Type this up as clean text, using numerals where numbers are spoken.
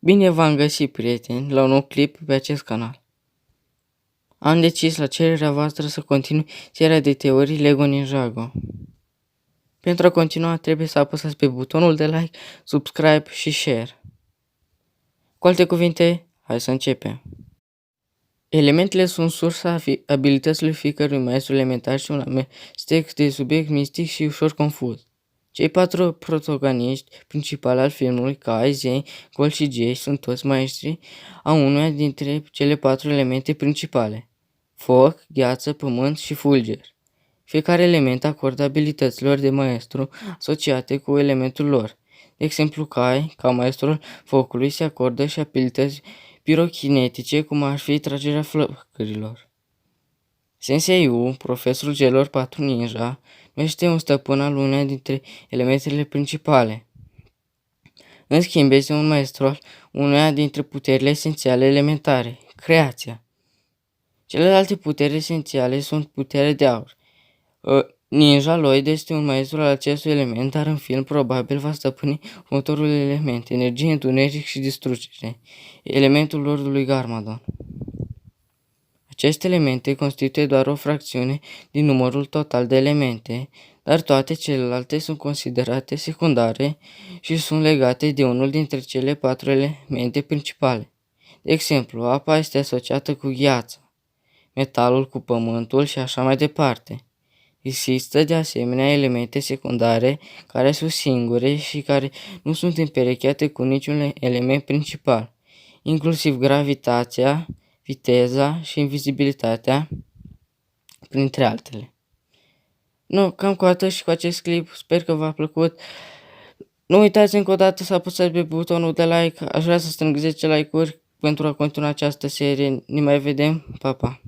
Bine v-am găsit, prieteni, la un nou clip pe acest canal. Am decis la cererea voastră să continui seria de teorii Lego Ninjago. Pentru a continua trebuie să apăsați pe butonul de like, subscribe și share. Cu alte cuvinte, hai să începem. Elementele sunt sursa abilităților fiecărui maestru elementar și un amestec de subiect mistic și ușor confuz. Cei 4 protagoniști principali al filmului, Kai, Zane, Colt și Jay, sunt toți maestri a unuia dintre cele 4 elemente principale: foc, gheață, pământ și fulger. Fiecare element acordă abilităților de maestru asociate cu elementul lor. De exemplu, Kai, ca maestrul focului, se acordă și abilități pirokinetice, cum ar fi tragerea flăcărilor. Sensei Wu, profesorul celor 4 ninja, nu este un stăpân al uneia dintre elementele principale. În schimb, este un maestru al uneia dintre puterile esențiale elementare, creația. Celelalte puteri esențiale sunt puterea de aur. Ninja Lloyd este un maestru al acestui element, dar în film probabil va stăpâni următorul element: energie, întuneric și distrugere, elementul Lordului Garmadon. Aceste elemente constituie doar o fracțiune din numărul total de elemente, dar toate celelalte sunt considerate secundare și sunt legate de unul dintre cele 4 elemente principale. De exemplu, apa este asociată cu gheața, metalul cu pământul și așa mai departe. Există de asemenea elemente secundare care sunt singure și care nu sunt împerecheate cu niciun element principal, inclusiv gravitația, viteza și invizibilitatea, printre altele. Cam cu atât și cu acest clip, sper că v-a plăcut. Nu uitați încă o dată să apăsați pe butonul de like, aș vrea să strâng 10 like-uri pentru a continua această serie. Ne mai vedem, pa, pa!